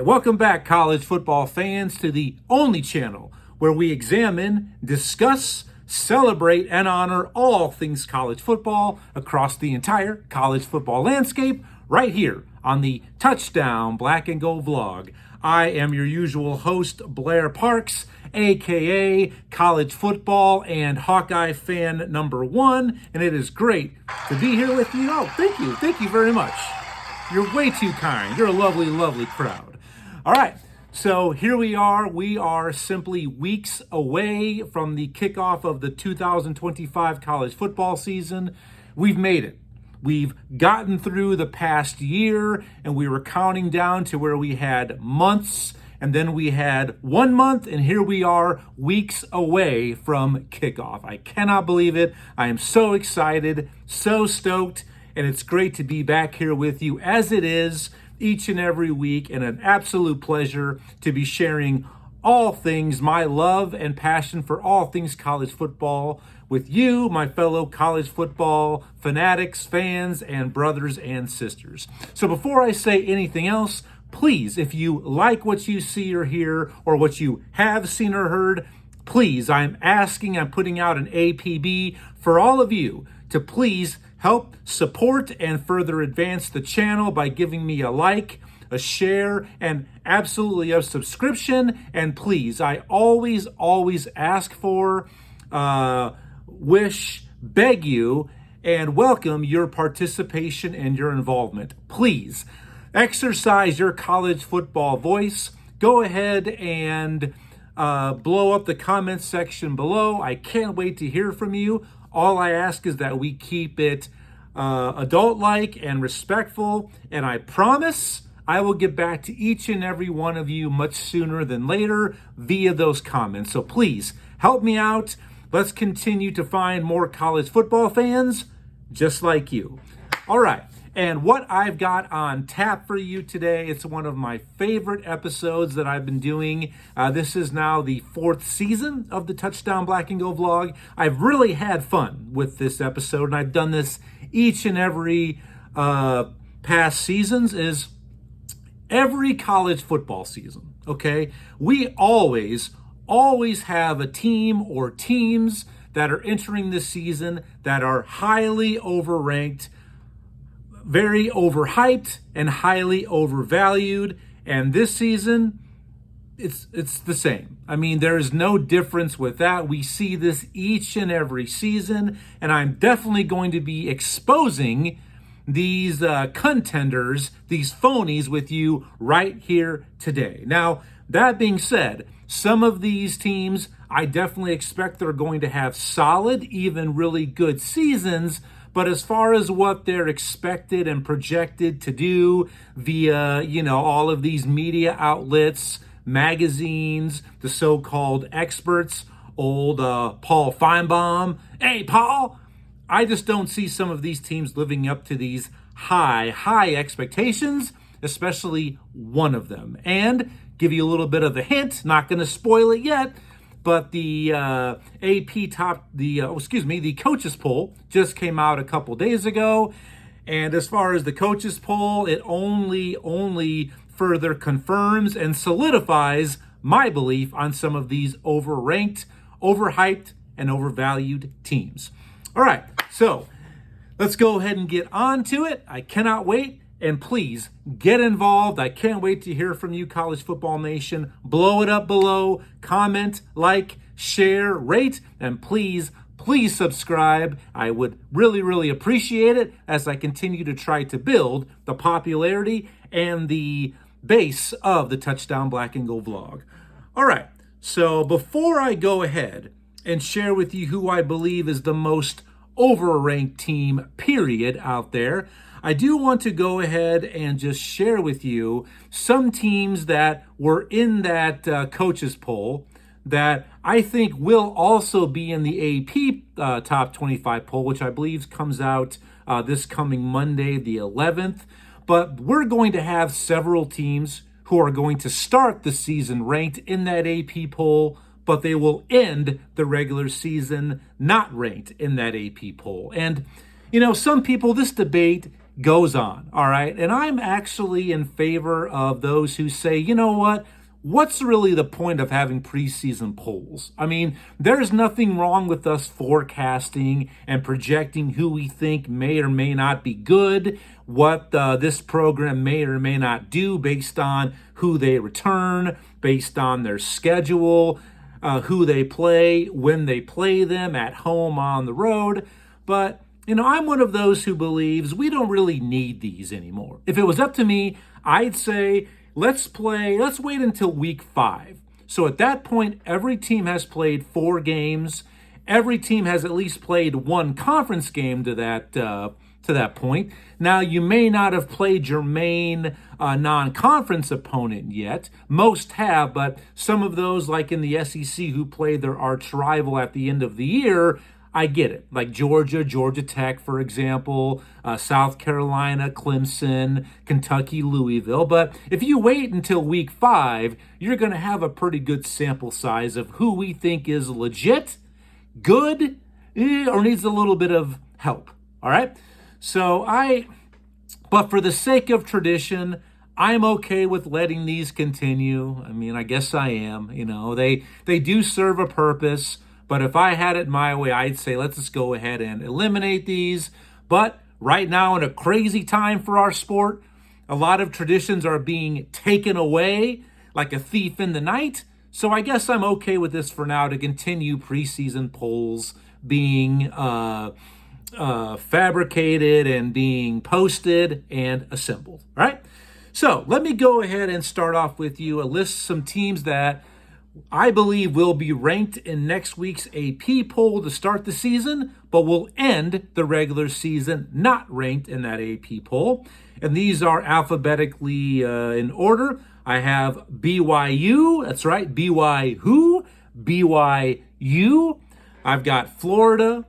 right, welcome back, college football fans, to the only channel where we examine, discuss, celebrate, and honor all things college football across the entire college football landscape, right here on the Touchdown Black and Gold vlog. I am your usual host, Blair Parks, aka college football and Hawkeye fan number one, and it is great to be here with you. Oh, thank you very much. You're way too kind. You're a lovely, lovely crowd. All right, so here we are. We are simply weeks away from the kickoff of the 2025 college football season. We've made it. We've gotten through the past year, and we were counting down to where we had months, and then we had 1 month, and here we are weeks away from kickoff. I cannot believe it. I am so excited, so stoked, and it's great to be back here with you as it is each and every week, and an absolute pleasure to be sharing all things, my love and passion for all things college football with you, my fellow college football fanatics, fans, and brothers and sisters. So before I say anything else, please, if you like what you see or hear, or what you have seen or heard, please, I'm putting out an APB for all of you to please help support and further advance the channel by giving me a like, a share, and absolutely a subscription. And please, I always ask for, wish, beg you, and welcome your participation and your involvement. Please exercise your college football voice. Go ahead and blow up the comments section below. I can't wait to hear from you. All I ask is that we keep it adult-like and respectful, and I promise I will get back to each and every one of you much sooner than later via those comments. So please help me out. Let's continue to find more college football fans just like you. All right. And what I've got on tap for you today, it's one of my favorite episodes that I've been doing. This is now the 4th season of the Touchdown Black and Gold vlog. I've really had fun with this episode, and I've done this each and every past seasons, is every college football season, okay? We always have a team or teams that are entering this season that are highly overranked, very overhyped, and highly overvalued. And this season, it's the same. I mean, there is no difference with that. We see this each and every season, and I'm definitely going to be exposing these contenders, these phonies, with you right here today. Now, that being said, some of these teams, I definitely expect they're going to have solid, even really good seasons. But as far as what they're expected and projected to do via, all of these media outlets, magazines, the so-called experts, old Paul Feinbaum, hey, Paul, I just don't see some of these teams living up to these high expectations, especially one of them. And give you a little bit of a hint, not going to spoil it yet, but the the coaches poll just came out a couple days ago. And as far as the coaches poll, it only further confirms and solidifies my belief on some of these overranked, overhyped, and overvalued teams. All right, so let's go ahead and get on to it. I cannot wait. And please get involved. I can't wait to hear from you, College Football Nation. Blow it up below, comment, like, share, rate, and please subscribe. I would really appreciate it as I continue to try to build the popularity and the base of the Touchdown Black and Gold vlog. All right, so before I go ahead and share with you who I believe is the most overranked team, period, out there, I do want to go ahead and just share with you some teams that were in that coaches poll that I think will also be in the AP top 25 poll, which I believe comes out this coming Monday, the 11th. But we're going to have several teams who are going to start the season ranked in that AP poll, but they will end the regular season not ranked in that AP poll. And, some people, this debate goes on, all right? And I'm actually in favor of those who say, you know what? What's really the point of having preseason polls? I mean, there's nothing wrong with us forecasting and projecting who we think may or may not be good, what this program may or may not do based on who they return, based on their schedule, who they play, when they play them, at home, on the road. But, I'm one of those who believes we don't really need these anymore. If it was up to me, I'd say, let's wait until week 5. So at that point, every team has played 4 games. Every team has at least played 1 conference game to that point. Now, you may not have played your main non-conference opponent yet. Most have, but some of those, like in the SEC, who played their arch rival at the end of the year, I get it. Like Georgia Tech, for example, South Carolina, Clemson, Kentucky, Louisville. But if you wait until week 5, you're going to have a pretty good sample size of who we think is legit, good, or needs a little bit of help. All right? But for the sake of tradition, I'm okay with letting these continue. I mean, I guess I am. They do serve a purpose. But if I had it my way, I'd say let's just go ahead and eliminate these. But right now, in a crazy time for our sport, a lot of traditions are being taken away like a thief in the night. So I guess I'm okay with this for now, to continue preseason polls being fabricated and being posted and assembled. All right? So let me go ahead and start off with you a list some teams that I believe will be ranked in next week's AP poll to start the season, but will end the regular season not ranked in that AP poll. And these are alphabetically in order. I have BYU, that's right, BYU. I've got Florida,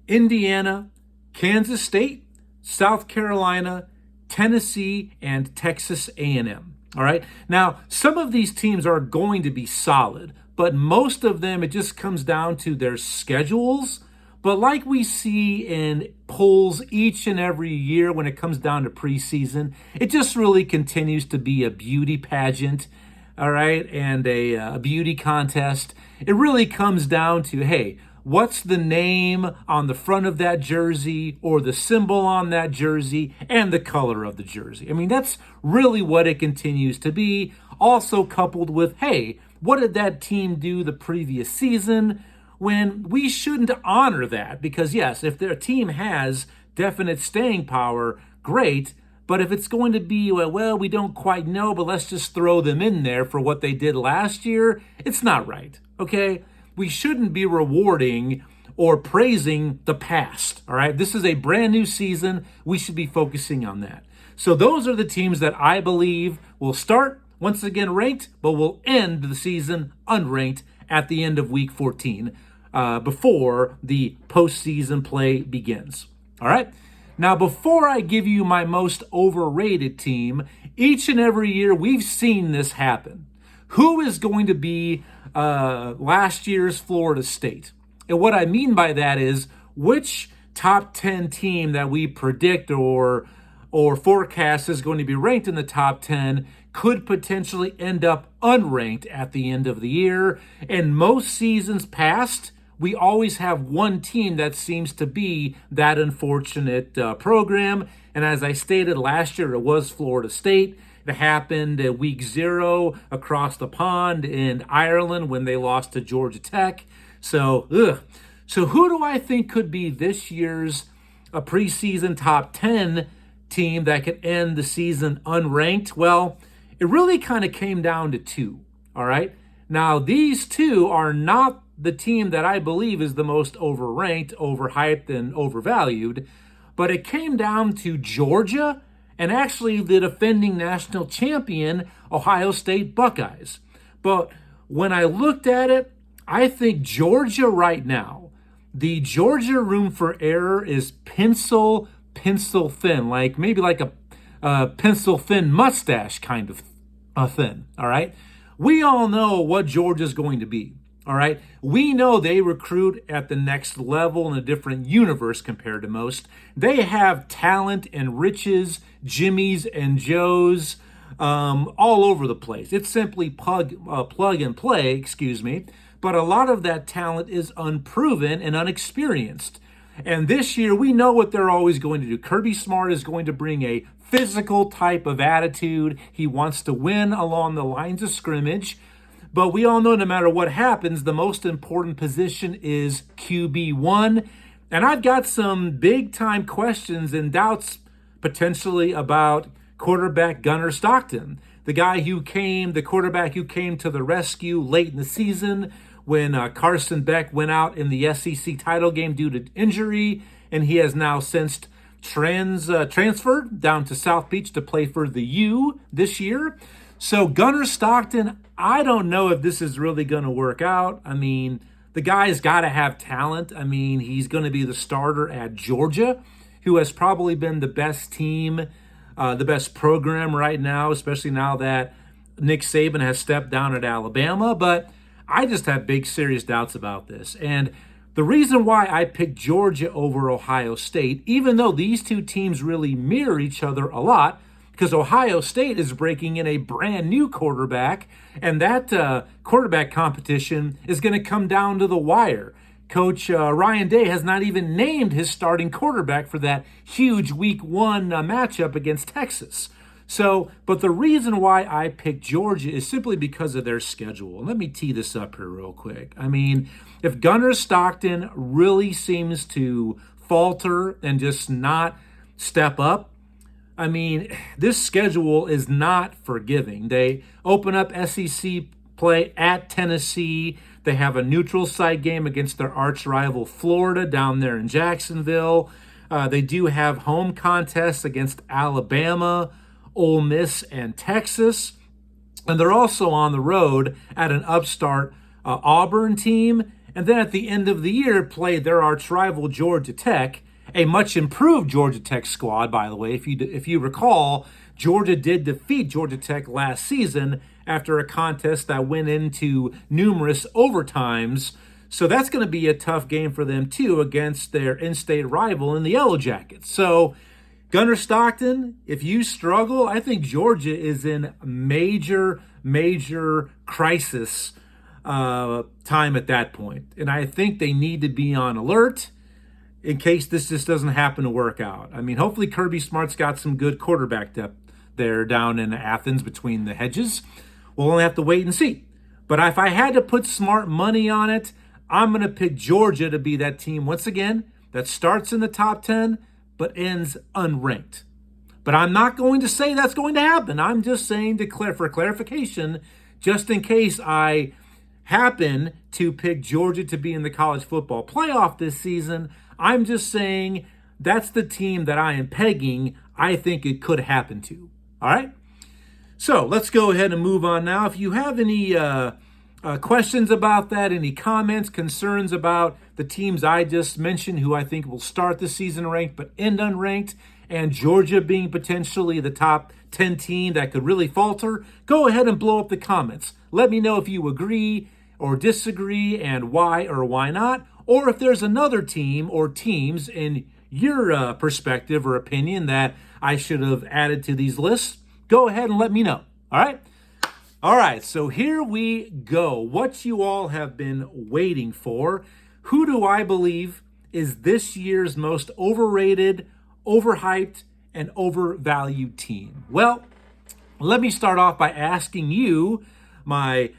Indiana, Kansas State, South Carolina, Tennessee, and Texas A&M. All right. Now, some of these teams are going to be solid, but most of them, it just comes down to their schedules. But like we see in polls each and every year when it comes down to preseason, it just really continues to be a beauty pageant, all right, and a beauty contest. It really comes down to, hey, what's the name on the front of that jersey, or the symbol on that jersey, and the color of the jersey? I mean, that's really what it continues to be. Also coupled with, hey, what did that team do the previous season? When we shouldn't honor that, because yes, if their team has definite staying power, great. But if it's going to be, well, we don't quite know, but let's just throw them in there for what they did last year, it's not right, okay? We shouldn't be rewarding or praising the past, all right? This is a brand new season. We should be focusing on that. So those are the teams that I believe will start, once again, ranked, but will end the season unranked at the end of week 14 before the postseason play begins, all right? Now, before I give you my most overrated team, each and every year we've seen this happen. Who is going to be last year's Florida State? And what I mean by that is, which top 10 team that we predict or forecast is going to be ranked in the top 10 could potentially end up unranked at the end of the year. And most seasons past, we always have one team that seems to be that unfortunate program. And as I stated last year, it was Florida State. It happened at week 0 across the pond in Ireland when they lost to Georgia Tech. So who do I think could be this year's preseason top 10 team that could end the season unranked? Well, it really kind of came down to 2, all right? Now, these 2 are not the team that I believe is the most overranked, overhyped, and overvalued, but it came down to Georgia and actually the defending national champion, Ohio State Buckeyes. But when I looked at it, I think Georgia right now, the Georgia room for error is pencil thin, like maybe like a pencil thin mustache kind of thin, all right? We all know what Georgia's going to be. All right. We know they recruit at the next level in a different universe compared to most. They have talent and riches, Jimmys and Joes, all over the place. It's simply plug and play, excuse me. But a lot of that talent is unproven and unexperienced. And this year, we know what they're always going to do. Kirby Smart is going to bring a physical type of attitude. He wants to win along the lines of scrimmage. But we all know no matter what happens, the most important position is QB1. And I've got some big-time questions and doubts potentially about quarterback Gunnar Stockton, the quarterback who came to the rescue late in the season when Carson Beck went out in the SEC title game due to injury, and he has now since transferred down to South Beach to play for the U this year. So Gunnar Stockton, I don't know if this is really going to work out. I mean, the guy's got to have talent. I mean, he's going to be the starter at Georgia, who has probably been the best team, the best program right now, especially now that Nick Saban has stepped down at Alabama. But I just have big, serious doubts about this. And the reason why I picked Georgia over Ohio State, even though these two teams really mirror each other a lot, because Ohio State is breaking in a brand new quarterback, and that quarterback competition is going to come down to the wire. Coach Ryan Day has not even named his starting quarterback for that huge Week 1 matchup against Texas. But the reason why I picked Georgia is simply because of their schedule. And let me tee this up here real quick. I mean, if Gunnar Stockton really seems to falter and just not step up, I mean, this schedule is not forgiving. They open up SEC play at Tennessee. They have a neutral site game against their arch rival Florida down there in Jacksonville. They do have home contests against Alabama, Ole Miss, and Texas. And they're also on the road at an upstart Auburn team. And then at the end of the year, play their arch rival Georgia Tech, a much improved Georgia Tech squad, by the way. If you recall, Georgia did defeat Georgia Tech last season after a contest that went into numerous overtimes. So that's going to be a tough game for them, too, against their in-state rival in the Yellow Jackets. So Gunnar Stockton, if you struggle, I think Georgia is in major crisis time at that point. And I think they need to be on alert in case this just doesn't happen to work out. I mean, hopefully Kirby Smart's got some good quarterback depth there down in Athens between the hedges. We'll only have to wait and see. But if I had to put smart money on it, I'm going to pick Georgia to be that team, once again, that starts in the top 10 but ends unranked. But I'm not going to say that's going to happen. I'm just saying for clarification, just in case I happen to pick Georgia to be in the college football playoff this season, I'm just saying that's the team that I am pegging I think it could happen to. All right? So let's go ahead and move on now. If you have any questions about that, any comments, concerns about the teams I just mentioned who I think will start the season ranked but end unranked, and Georgia being potentially the top 10 team that could really falter, go ahead and blow up the comments. Let me know if you agree or disagree and why or why not, or if there's another team or teams in your perspective or opinion that I should have added to these lists. Go ahead and let me know. All right? All right, so here we go. What you all have been waiting for. Who do I believe is this year's most overrated, overhyped, and overvalued team? Well, let me start off by asking you, my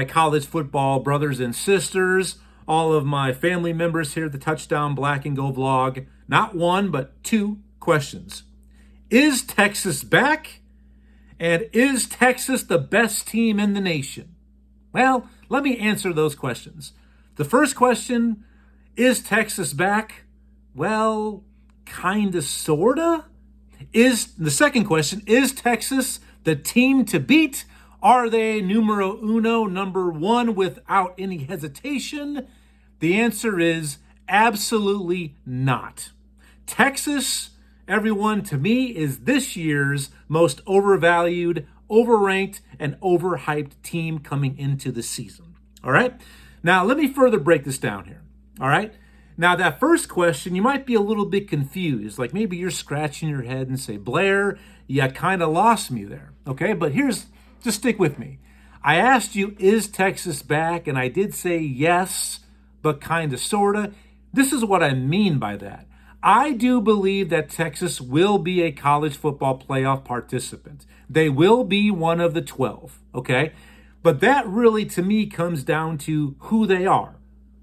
college football brothers and sisters, all of my family members here at the Touchdown Black and Go vlog, not one, but two questions. Is Texas back? And is Texas the best team in the nation? Well, let me answer those questions. The first question, is Texas back? Well, kinda, sorta. The second question, is Texas the team to beat? Are they numero uno, number one, without any hesitation? The answer is absolutely not. Texas, everyone, to me, is this year's most overvalued, overranked, and overhyped team coming into the season. All right? Now, let me further break this down here. All right. Now, that first question, you might be a little bit confused. Like maybe you're scratching your head and say, Blair, you kind of lost me there. Okay. But just stick with me. I asked you, is Texas back? And I did say yes, but kind of, sort of. This is what I mean by that. I do believe that Texas will be a college football playoff participant. They will be one of the 12, okay? But that really, to me, comes down to who they are.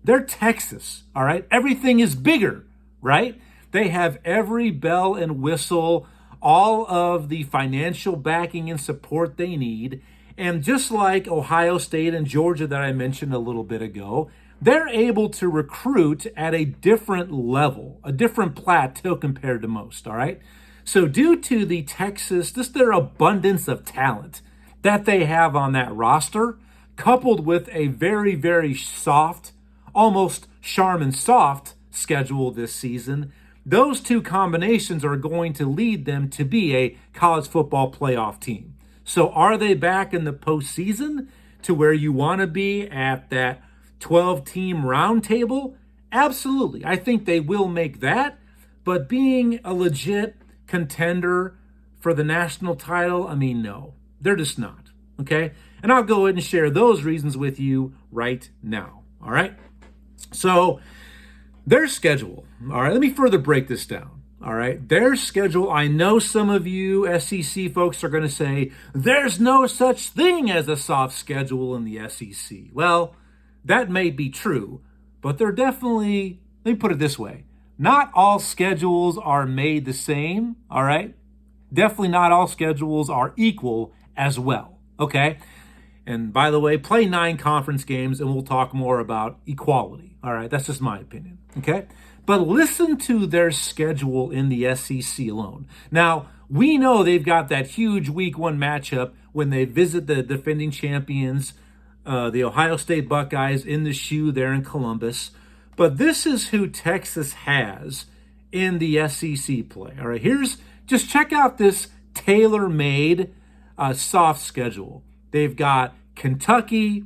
They're Texas, all right? Everything is bigger, right? They have every bell and whistle, all of the financial backing and support they need. And just like Ohio State and Georgia that I mentioned a little bit ago, they're able to recruit at a different level, a different plateau compared to most, all right? So due to the Texas, just their abundance of talent that they have on that roster, coupled with a very, very soft, almost Charmin soft schedule this season, those two combinations are going to lead them to be a college football playoff team. So are they back in the postseason to where you want to be at that 12-team round table? Absolutely. I think they will make that. But being a legit contender for the national title, I mean, no, they're just not. Okay? And I'll go ahead and share those reasons with you right now. All right? So their schedule. All right, let me further break this down. All right, their schedule. I know some of you SEC folks are going to say, there's no such thing as a soft schedule in the SEC. Well, that may be true, but they're definitely, let me put it this way, not all schedules are made the same, all right? Definitely not all schedules are equal as well, okay? And by the way, play 9 conference games and we'll talk more about equality, all right? That's just my opinion, okay? But listen to their schedule in the SEC alone. Now, we know they've got that huge week 1 matchup when they visit the defending champions, the Ohio State Buckeyes in the shoe there in Columbus. But this is who Texas has in the SEC play. All right, just check out this tailor-made soft schedule. They've got Kentucky,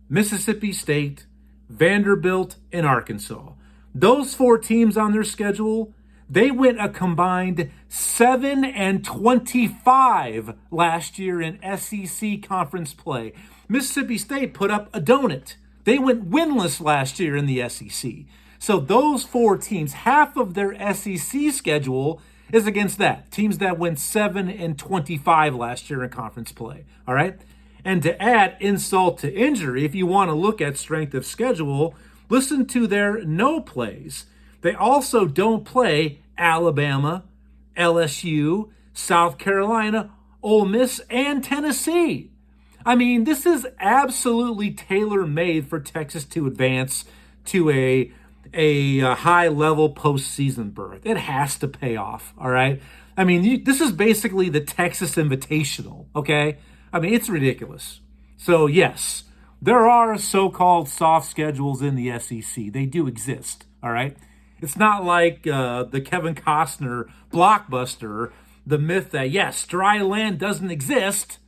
Mississippi State, Vanderbilt, and Arkansas. Those 4 teams on their schedule, they went a combined 7-25 last year in SEC conference play. Mississippi State put up a donut. They went winless last year in the SEC. So those 4 teams, half of their SEC schedule is against that. Teams that went 7-25 last year in conference play. All right? And to add insult to injury, if you want to look at strength of schedule, listen to their no plays. They also don't play Alabama, LSU, South Carolina, Ole Miss, and Tennessee. I mean, this is absolutely tailor-made for Texas to advance to a high-level postseason berth. It has to pay off, all right? I mean, this is basically the Texas Invitational, okay? I mean, it's ridiculous. So, yes, there are so-called soft schedules in the SEC. They do exist, all right? It's not like the Kevin Costner blockbuster, the myth that, yes, dry land doesn't exist.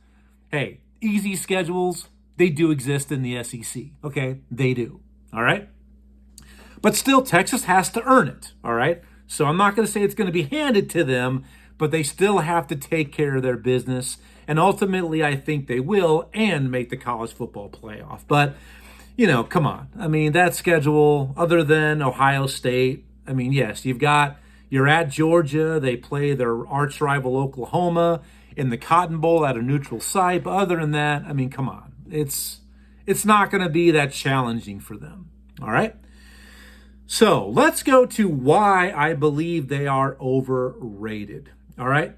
Hey, easy schedules, they do exist in the SEC, okay? They do, all right? But still, Texas has to earn it, all right? So I'm not going to say it's going to be handed to them, but they still have to take care of their business. And ultimately, I think they will and make the college football playoff. But, you know, come on. I mean, that schedule, other than Ohio State, I mean, yes, you're at Georgia. They play their arch rival Oklahoma in the Cotton Bowl at a neutral site. But other than that, I mean, come on. It's not going to be that challenging for them. All right? So let's go to why I believe they are overrated. All right?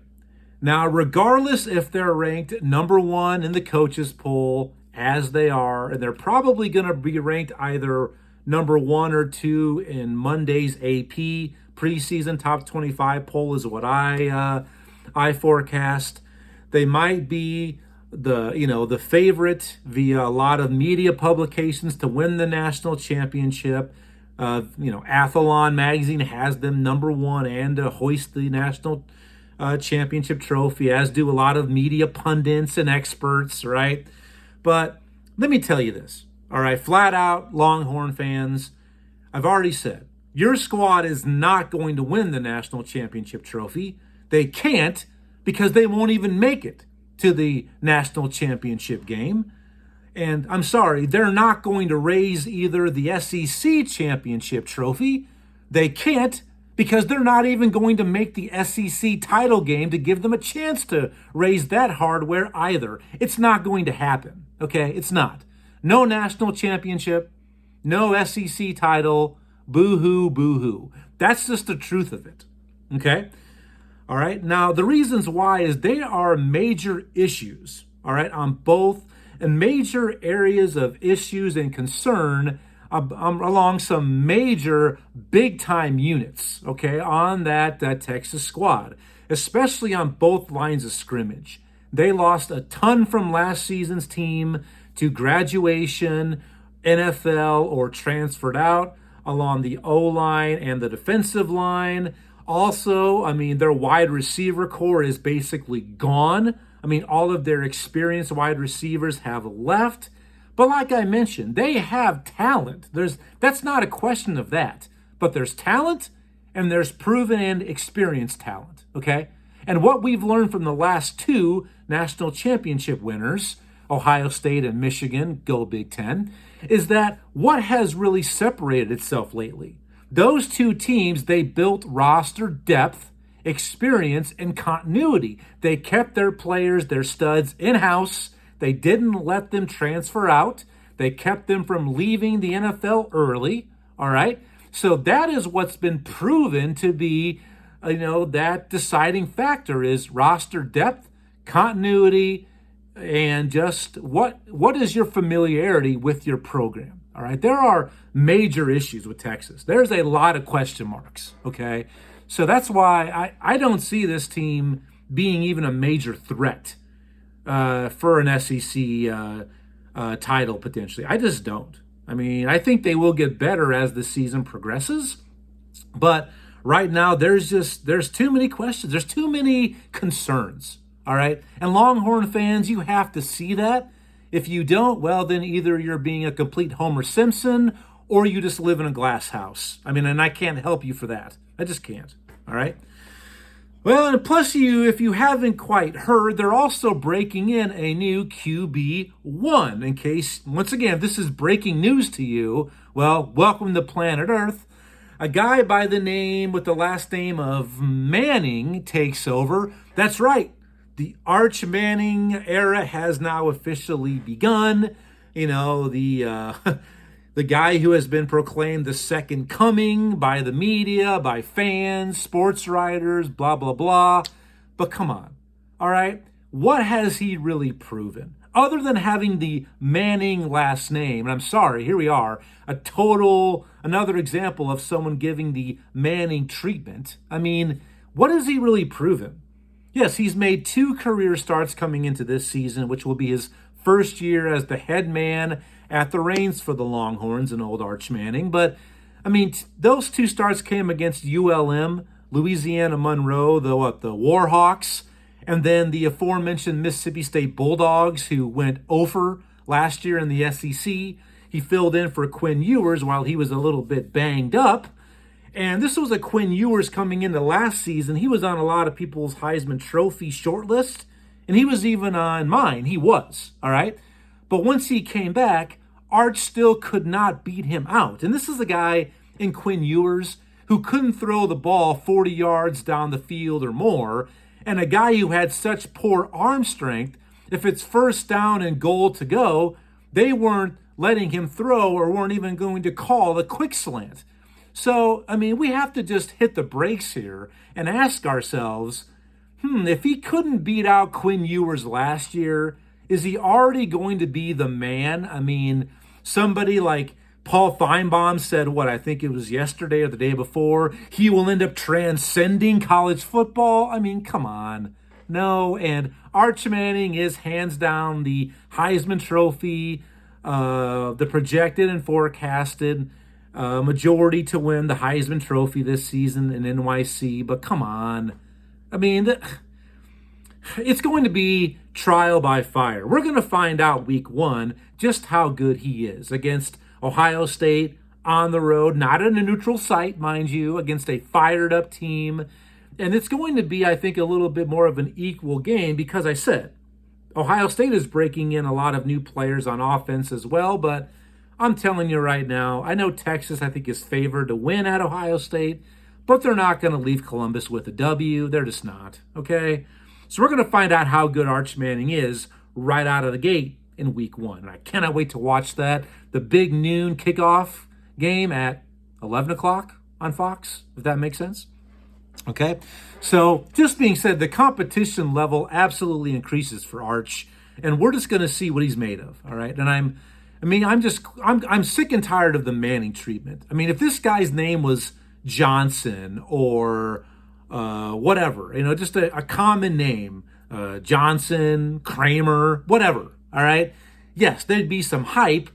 Now, regardless if they're ranked number 1 in the coaches poll, as they are, and they're probably going to be ranked either number 1 or 2 in Monday's AP preseason top 25 poll is what I forecast. They might be the favorite via a lot of media publications to win the national championship. Athlon magazine has them number 1 and to hoist the national championship trophy, as do a lot of media pundits and experts, right? But let me tell you this. All right, flat out, Longhorn fans, I've already said, your squad is not going to win the national championship trophy. They can't because they won't even make it to the national championship game. And I'm sorry, they're not going to raise either the SEC championship trophy. They can't because they're not even going to make the SEC title game to give them a chance to raise that hardware either. It's not going to happen, okay? It's not. No national championship, no SEC title, boo-hoo, boo-hoo. That's just the truth of it, okay? All right, now the reasons why is they are major issues, all right, on both and major areas of issues and concern along some major big-time units, okay, on that Texas squad, especially on both lines of scrimmage. They lost a ton from last season's team to graduation, NFL, or transferred out along the O-line and the defensive line. Also, I mean, their wide receiver core is basically gone. I mean, all of their experienced wide receivers have left. But like I mentioned, they have talent. That's not a question of that. But there's talent and there's proven and experienced talent, okay? And what we've learned from the last two national championship winners, Ohio State and Michigan, go Big Ten, is that what has really separated itself lately? Those two teams, they built roster depth, experience, and continuity. They kept their players, their studs, in-house. They didn't let them transfer out. They kept them from leaving the NFL early, all right? So that is what's been proven to be, that deciding factor is roster depth, continuity, and just what is your familiarity with your program, all right? There are major issues with Texas. There's a lot of question marks, okay? So that's why I don't see this team being even a major threat for an SEC title potentially. I just don't. I mean, I think they will get better as the season progresses, but right now there's too many questions. There's too many concerns, all right? And Longhorn fans, you have to see that. If you don't, well, then either you're being a complete Homer Simpson or you just live in a glass house. I mean, and I can't help you for that. I just can't, all right? Well, and plus if you haven't quite heard, they're also breaking in a new QB1. In case, once again, this is breaking news to you, well, welcome to planet Earth. A guy by the name with the last name of Manning takes over. That's right. The Arch Manning era has now officially begun. The guy who has been proclaimed the second coming by the media, by fans, sports writers, blah, blah, blah. But come on, all right? What has he really proven? Other than having the Manning last name, and I'm sorry, here we are, another example of someone giving the Manning treatment. I mean, what has he really proven? Yes, he's made 2 career starts coming into this season, which will be his first year as the head man at the reins for the Longhorns and old Arch Manning. But, I mean, those 2 starts came against ULM, Louisiana Monroe, the Warhawks, and then the aforementioned Mississippi State Bulldogs, who went over last year in the SEC. He filled in for Quinn Ewers while he was a little bit banged up. And this was a Quinn Ewers coming into last season. He was on a lot of people's Heisman Trophy shortlist, and he was even on mine. He was, all right? But once he came back, Arch still could not beat him out. And this is a guy in Quinn Ewers who couldn't throw the ball 40 yards down the field or more, and a guy who had such poor arm strength, if it's first down and goal to go, they weren't letting him throw or weren't even going to call the quick slant. So, I mean, we have to just hit the brakes here and ask ourselves, if he couldn't beat out Quinn Ewers last year, is he already going to be the man? I mean, somebody like Paul Feinbaum said, I think it was yesterday or the day before, he will end up transcending college football. I mean, come on. No, and Arch Manning is hands down the Heisman Trophy, the projected and forecasted majority to win the Heisman Trophy this season in NYC. But come on. I mean, it's going to be trial by fire. We're going to find out week 1 just how good he is against Ohio State on the road, not in a neutral site, mind you, against a fired up team. And it's going to be, I think, a little bit more of an equal game because I said Ohio State is breaking in a lot of new players on offense as well. But I'm telling you right now, I know Texas, I think, is favored to win at Ohio State, but they're not going to leave Columbus with a W. They're just not, okay? So we're going to find out how good Arch Manning is right out of the gate in week 1. And I cannot wait to watch that. The big noon kickoff game at 11 o'clock on Fox, if that makes sense. Okay, so just being said, the competition level absolutely increases for Arch, and we're just going to see what he's made of. All right, and I'm sick and tired of the Manning treatment. I mean, if this guy's name was Johnson or whatever, just a common name, Johnson, Kramer, whatever. All right, yes, there'd be some hype.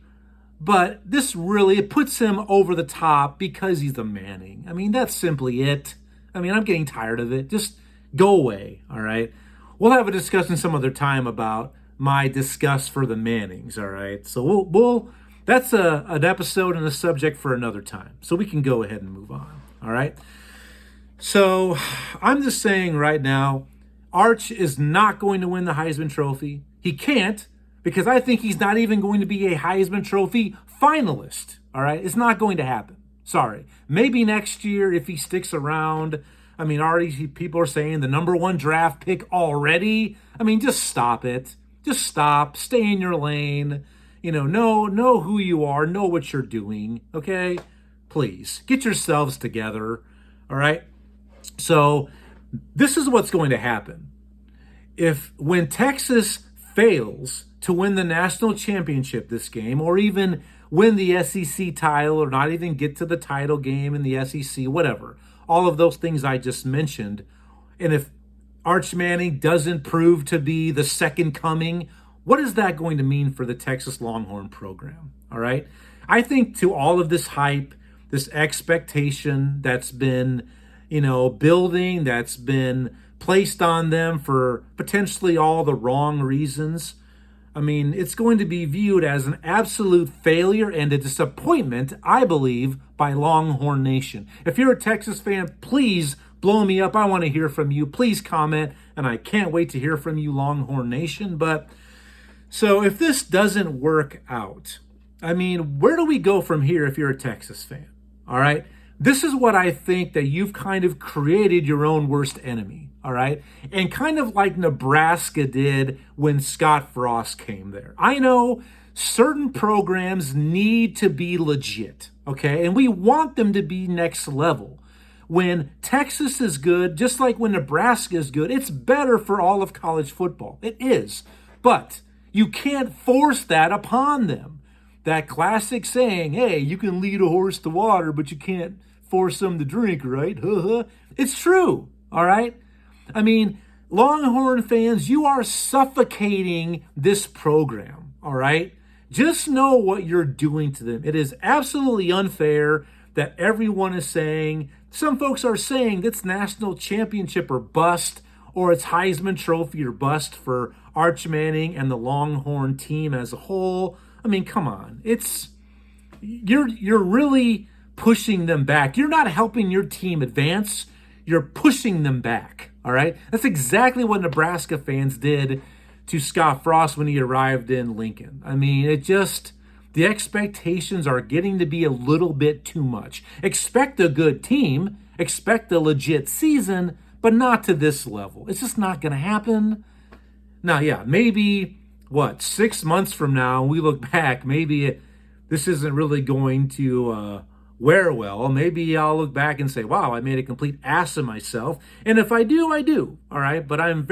But this really, it puts him over the top because he's a Manning. I mean, that's simply it. I mean, I'm getting tired of it. Just go away, all right? We'll have a discussion some other time about my disgust for the Mannings, all right? So we'll that's an episode and a subject for another time. So we can go ahead and move on, all right? So I'm just saying right now, Arch is not going to win the Heisman Trophy. He can't, because I think he's not even going to be a Heisman Trophy finalist, all right? It's not going to happen. Sorry. Maybe next year if he sticks around. I mean, already people are saying the number 1 draft pick already. I mean, just stop it. Just stop. Stay in your lane. Know who you are. Know what you're doing, okay? Please, get yourselves together, all right? So this is what's going to happen. When Texas fails to win the national championship this game, or even win the SEC title, or not even get to the title game in the SEC, whatever, all of those things I just mentioned, and if Arch Manning doesn't prove to be the second coming, what is that going to mean for the Texas Longhorn program? All right. I think to all of this hype, this expectation that's been, building, that's been placed on them for potentially all the wrong reasons, I mean, it's going to be viewed as an absolute failure and a disappointment, I believe, by Longhorn Nation. If you're a Texas fan, please blow me up. I want to hear from you. Please comment, and I can't wait to hear from you, Longhorn Nation. But so if this doesn't work out, I mean, where do we go from here if you're a Texas fan? All right? This is what I think, that you've kind of created your own worst enemy. All right. And kind of like Nebraska did when Scott Frost came there. I know certain programs need to be legit. Okay. And we want them to be next level. When Texas is good, just like when Nebraska is good, it's better for all of college football. It is. But you can't force that upon them. That classic saying, hey, you can lead a horse to water, but you can't force them to drink, right? It's true. All right. I mean, Longhorn fans, you are suffocating this program, all right? Just know what you're doing to them. It is absolutely unfair that everyone is saying, some folks are saying it's national championship or bust, or it's Heisman Trophy or bust for Arch Manning and the Longhorn team as a whole. I mean, come on. You're really pushing them back. You're not helping your team advance. You're pushing them back. All right. That's exactly what Nebraska fans did to Scott Frost when he arrived in Lincoln. I mean, the expectations are getting to be a little bit too much. Expect a good team, expect a legit season, but not to this level. It's just not going to happen. Now, yeah, maybe 6 months from now, we look back, maybe this isn't really going to wear well. Maybe I'll look back and say, wow, I made a complete ass of myself. And if I do, I do. All right. But I'm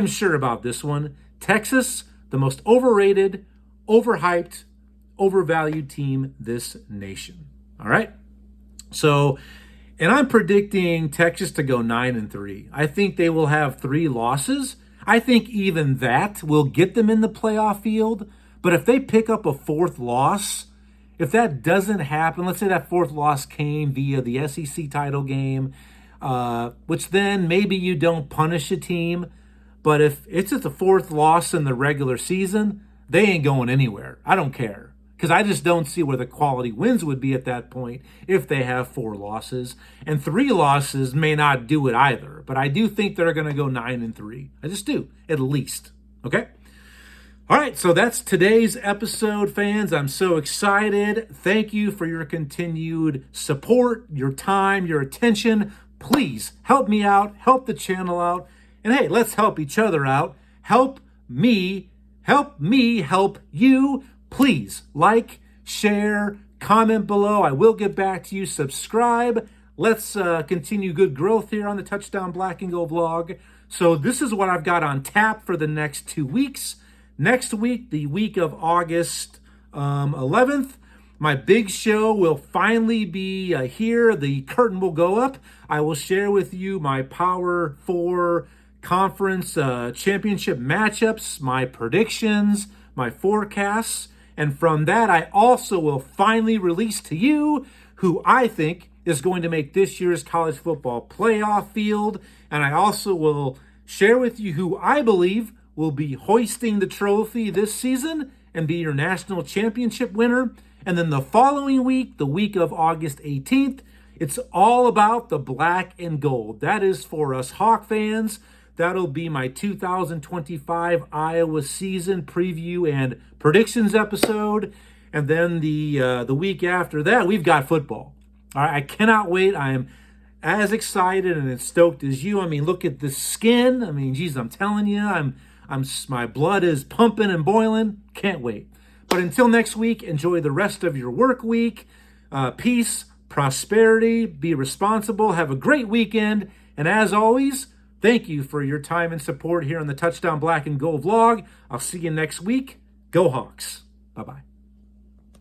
sure about this one. Texas, the most overrated, overhyped, overvalued team this nation. All right. So, and I'm predicting Texas to go 9-3. I think they will have 3 losses. I think even that will get them in the playoff field. But if they pick up a 4th loss, if that doesn't happen, let's say that 4th loss came via the SEC title game, which then maybe you don't punish a team. But if it's at the fourth loss in the regular season, they ain't going anywhere. I don't care. Because I just don't see where the quality wins would be at that point if they have 4 losses. And 3 losses may not do it either. But I do think they're going to go 9-3. I just do, at least. Okay? All right, so that's today's episode, fans. I'm so excited. Thank you for your continued support, your time, your attention. Please help me out, help the channel out. And hey, let's help each other out. Help me help you. Please like, share, comment below. I will get back to you. Subscribe. Let's continue good growth here on the Touchdown Black and Gold vlog. So this is what I've got on tap for the next 2 weeks. Next week, the week of August 11th, my big show will finally be here. The curtain will go up. I will share with you my Power 4 conference championship matchups, my predictions, my forecasts. And from that, I also will finally release to you who I think is going to make this year's college football playoff field. And I also will share with you who I believe will be hoisting the trophy this season and be your national championship winner. And then the following week, the week of August 18th, it's all about the black and gold. That is for us Hawk fans. That'll be my 2025 Iowa season preview and predictions episode. And then the week after that, we've got football. All right, I cannot wait. I am as excited and as stoked as you. I mean, look at the skin. I mean, geez, I'm telling you, my blood is pumping and boiling. Can't wait. But until next week, enjoy the rest of your work week. Peace, prosperity, be responsible. Have a great weekend. And as always, thank you for your time and support here on the Touchdown Black and Gold vlog. I'll see you next week. Go Hawks. Bye-bye.